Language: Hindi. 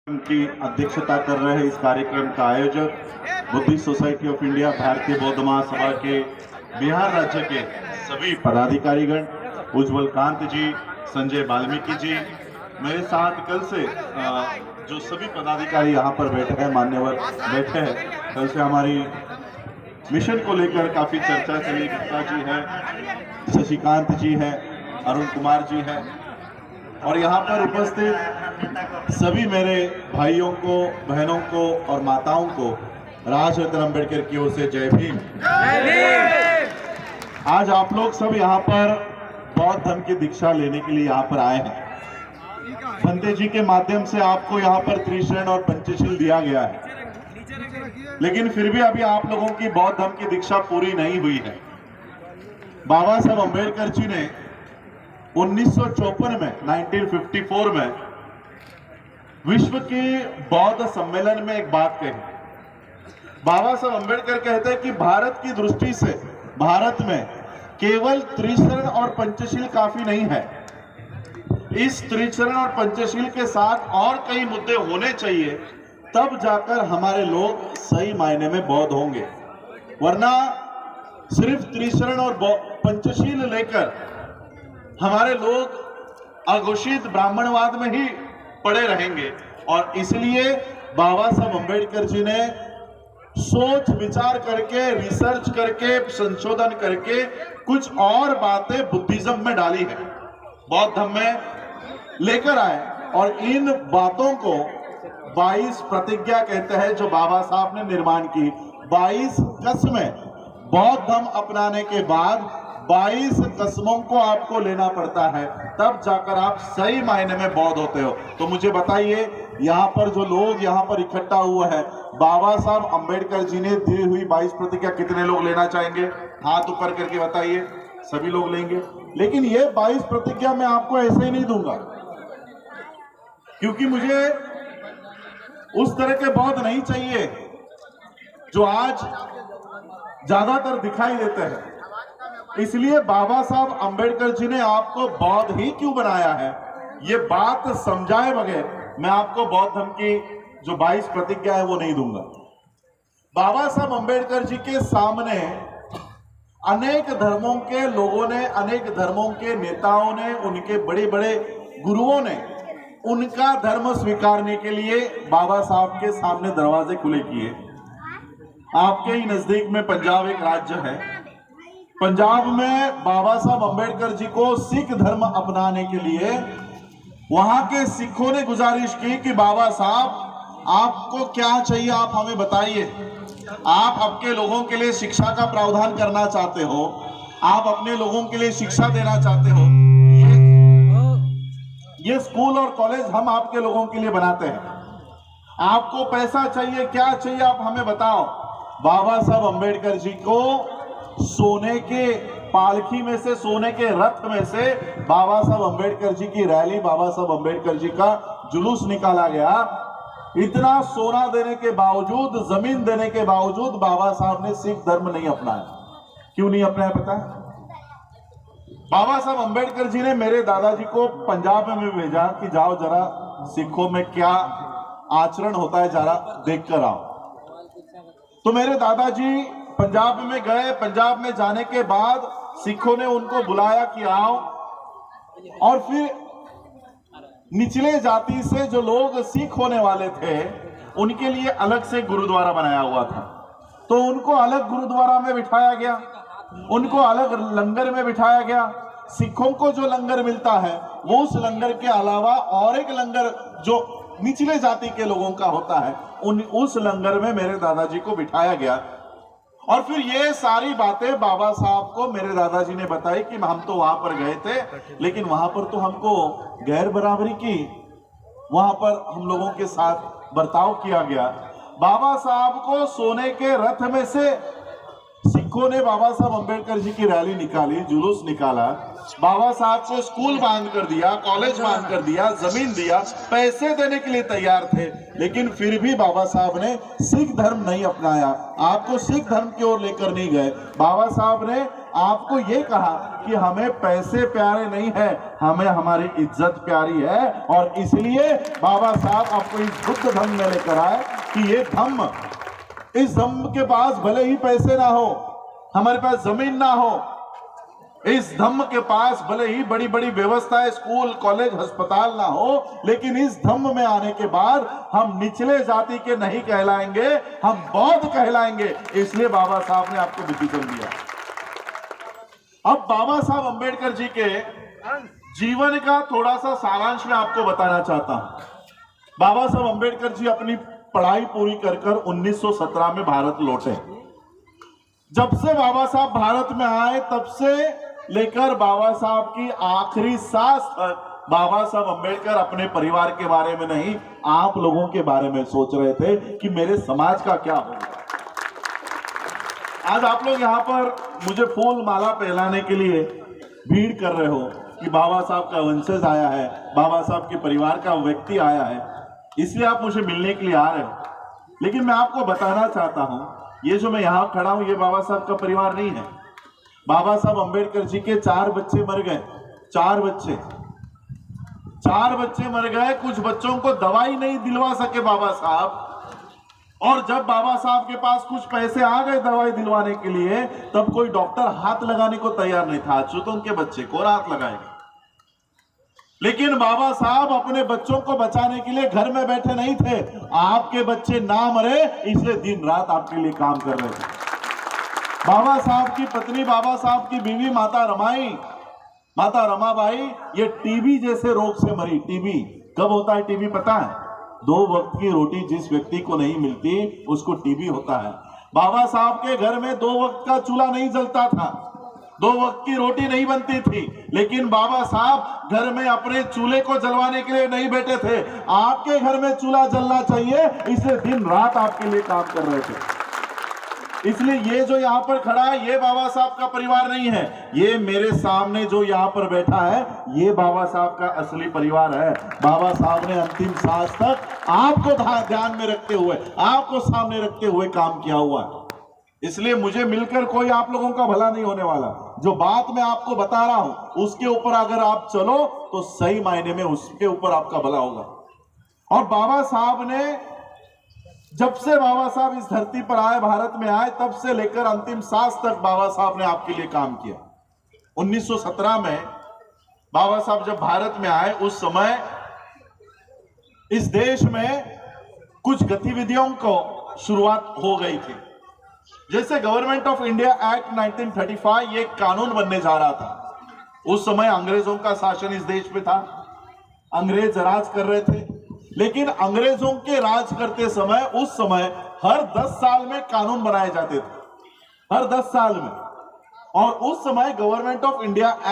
की अध्यक्षता कर रहे हैं। इस कार्यक्रम का आयोजक बुद्धिस्ट सोसाइटी ऑफ इंडिया, भारतीय बौद्ध महासभा के बिहार राज्य के सभी पदाधिकारीगण, उज्जवल कांत जी, संजय वाल्मीकि जी, मेरे साथ कल से जो सभी पदाधिकारी यहाँ पर बैठे हैं, मान्यवर बैठे हैं। कल से हमारी मिशन को लेकर काफी चर्चा चली। गुप्ता जी है, शशिकांत जी है, अरुण कुमार जी है और यहाँ पर उपस्थित सभी मेरे भाइयों को, बहनों को और माताओं को राजरत्न अंबेडकर की ओर से जय भीम। आज आप लोग सब यहाँ पर बौद्ध धर्म की दीक्षा लेने के लिए यहाँ पर आए हैं। बंदे जी के माध्यम से आपको यहाँ पर त्रिशरण और पंचशील दिया गया है, लेकिन फिर भी अभी आप लोगों की बौद्ध धर्म की दीक्षा पूरी नहीं हुई है। बाबा साहब अंबेडकर जी ने 1954 में 1954 में विश्व के बौद्ध सम्मेलन में एक बात कही। बाबा साहब अंबेडकर कहते हैं कि भारत की दृष्टि से भारत में केवल त्रिशरण और पंचशील काफी नहीं है। इस त्रिशरण और पंचशील के साथ और कई मुद्दे होने चाहिए, तब जाकर हमारे लोग सही मायने में बौद्ध होंगे। वरना सिर्फ त्रिशरण और पंचशील लेकर हमारे लोग अघोषित ब्राह्मणवाद में ही पड़े रहेंगे। और इसलिए बाबा साहब अंबेडकर जी ने सोच विचार करके, रिसर्च करके, संशोधन करके कुछ और बातें बुद्धिज्म में डाली है, बौद्ध धर्म में लेकर आए। और इन बातों को 22 प्रतिज्ञा कहते हैं, जो बाबा साहब ने निर्माण की। 22 कस्में बौद्ध धर्म अपनाने के बाद 22 कस्मों को आपको लेना पड़ता है, तब जाकर आप सही मायने में बौद्ध होते हो। तो मुझे बताइए, यहाँ पर जो लोग यहाँ पर इकट्ठा हुए हैं, बाबा साहब अंबेडकर जी ने दी हुई 22 प्रतिज्ञा कितने लोग लेना चाहेंगे? हाथ ऊपर करके बताइए। सभी लोग लेंगे। लेकिन ये 22 प्रतिज्ञा मैं आपको ऐसे ही नहीं दूंगा, क्योंकि मुझे उस तरह के बौद्ध नहीं चाहिए जो आज ज्यादातर दिखाई देते हैं। इसलिए बाबा साहब अंबेडकर जी ने आपको बौद्ध ही क्यों बनाया है, ये बात समझाए बगैर मैं आपको बौद्ध धर्म की जो 22 प्रतिज्ञा है वो नहीं दूंगा। बाबा साहब अंबेडकर जी के सामने अनेक धर्मों के लोगों ने, अनेक धर्मों के नेताओं ने, उनके बड़े बड़े गुरुओं ने उनका धर्म स्वीकारने के लिए बाबा साहब के सामने दरवाजे खुले किए। आपके ही नजदीक में पंजाब एक राज्य है। पंजाब में बाबा साहब अंबेडकर जी को सिख धर्म अपनाने के लिए वहां के सिखों ने गुजारिश की कि बाबा साहब आपको क्या चाहिए, आप हमें बताइए। आप अपने लोगों के लिए शिक्षा का प्रावधान करना चाहते हो, आप अपने लोगों के लिए शिक्षा देना चाहते हो, ये स्कूल और कॉलेज हम आपके लोगों के लिए बनाते हैं। आपको पैसा चाहिए, क्या चाहिए, आप हमें बताओ। बाबा साहब अंबेडकर जी को सोने के पालकी में से, सोने के रथ में से बाबा साहब अंबेडकर जी की रैली, बाबा साहब अंबेडकर जी का जुलूस निकाला गया। इतना सोना देने के बावजूद, जमीन देने के बावजूद बाबा साहब ने सिख धर्म नहीं अपनाया। क्यों नहीं अपनाया पता है? बाबा साहब अंबेडकर जी ने मेरे दादाजी को पंजाब में भेजा कि जाओ जरा सिखों में क्या आचरण होता है जरा देख कर आओ। तो मेरे दादाजी पंजाब में गए। पंजाब में जाने के बाद सिखों ने उनको बुलाया कि आओ, और फिर निचले जाति से जो लोग सिख होने वाले थे उनके लिए अलग से गुरुद्वारा बनाया हुआ था। तो उनको अलग गुरुद्वारा में बिठाया गया, उनको अलग लंगर में बिठाया गया। सिखों को जो लंगर मिलता है वो उस लंगर के अलावा और एक लंगर जो निचले जाति के लोगों का होता है, उस लंगर में मेरे दादाजी को बिठाया गया। और फिर ये सारी बातें बाबा साहब को मेरे दादाजी ने बताई कि हम तो वहां पर गए थे, लेकिन वहां पर तो हमको गैर बराबरी की, वहां पर हम लोगों के साथ बर्ताव किया गया। बाबा साहब को सोने के रथ में से सिखों ने बाबा साहब अंबेडकर जी की रैली निकाली, जुलूस निकाला। बाबा साहब को स्कूल बांध कर दिया, कॉलेज बांध कर दिया, जमीन दिया, पैसे देने के लिए तैयार थे, लेकिन फिर भी बाबा साहब ने सिख धर्म नहीं अपनाया। आपको सिख धर्म की ओर लेकर नहीं गए। बाबा साहब ने आपको ये कहा कि हमें पैसे प्यारे नहीं है, हमें हमारी इज्जत प्यारी है। और इसलिए बाबा साहब आपको इस बुद्ध धम्म में लेकर आए कि ये धम्म, इस धम्म के पास भले ही पैसे ना हो, हमारे पास जमीन ना हो, इस धम्म के पास भले ही बड़ी बड़ी व्यवस्थाएं, स्कूल, कॉलेज, अस्पताल ना हो, लेकिन इस धम्म में आने के बाद हम निचले जाति के नहीं कहलाएंगे, हम बौद्ध कहलाएंगे। इसलिए बाबा साहब ने आपको बुद्धिज्म दिया। अब बाबा साहब अंबेडकर जी के जीवन का थोड़ा सा सारांश मैं आपको बताना चाहता हूं। बाबा साहब अंबेडकर जी अपनी पढ़ाई पूरी कर 1917 में भारत लौटे। जब से बाबा साहब भारत में आए तब से लेकर बाबा साहब की आखिरी सांस तक बाबा साहब अंबेडकर अपने परिवार के बारे में नहीं, आप लोगों के बारे में सोच रहे थे कि मेरे समाज का क्या होगा। आज आप लोग यहाँ पर मुझे फूल माला पहनाने के लिए भीड़ कर रहे हो कि बाबा साहब का वंशज आया है, बाबा साहब के परिवार का व्यक्ति आया है, इसलिए आप मुझे मिलने के लिए आ रहे हो। लेकिन मैं आपको बताना चाहता हूं, ये जो मैं यहां खड़ा हूं, ये बाबा साहब का परिवार नहीं है। बाबा साहब अंबेडकर जी के 4 बच्चे मर गए, 4 बच्चे मर गए। कुछ बच्चों को दवाई नहीं दिलवा सके बाबा साहब, और जब बाबा साहब के पास कुछ पैसे आ गए दवाई दिलवाने के लिए, तब कोई डॉक्टर हाथ लगाने को तैयार नहीं था। तो उनके बच्चे को हाथ लगाएगा। लेकिन बाबा साहब अपने बच्चों को बचाने के लिए घर में बैठे नहीं थे। आपके बच्चे ना मरे इसलिए दिन रात आपके लिए काम कर रहे थे। बाबा साहब की पत्नी, बाबा साहब की बीवी माता रमाबाई, ये टीबी जैसे रोग से मरी। टीबी कब होता है टीबी पता है? 2 वक्त की रोटी जिस व्यक्ति को नहीं मिलती उसको टीबी होता है। बाबा साहब के घर में 2 वक्त का चूल्हा नहीं जलता था, 2 वक्त की रोटी नहीं बनती थी, लेकिन बाबा साहब घर में अपने चूल्हे को जलवाने के लिए नहीं बैठे थे। आपके घर में चूल्हा जलना चाहिए, इसलिए दिन रात आपके लिए काम कर रहे थे। इसलिए ये जो यहाँ पर खड़ा है, ये बाबा साहब का परिवार नहीं है। ये मेरे सामने जो यहाँ पर बैठा है, ये बाबा साहब का असली परिवार है। बाबा साहब ने अंतिम सांस तक आपको ध्यान में रखते हुए, आपको सामने रखते हुए काम किया हुआ है। इसलिए मुझे मिलकर कोई आप लोगों का भला नहीं होने वाला। जो बात मैं आपको बता रहा हूं उसके ऊपर अगर आप चलो तो सही मायने में उसके ऊपर आपका भला होगा। और बाबा साहब ने, जब से बाबा साहब इस धरती पर आए, भारत में आए, तब से लेकर अंतिम सांस तक बाबा साहब ने आपके लिए काम किया। 1917 में बाबा साहब जब भारत में आए, उस समय इस देश में कुछ गतिविधियों को शुरुआत हो गई थी। जैसे गवर्नमेंट ऑफ इंडिया एक्ट 1935, ये कानून बनने जा रहा था। उस समय अंग्रेजों का शासन इस देश में था, अंग्रेज राज कर रहे थे। लेकिन अंग्रेजों के राज करते समय, उस समय हर 10 साल में कानून बनाए जाते थे, हर 10 साल में। और उस समय गवर्नमेंट ऑफ इंडिया एक्ट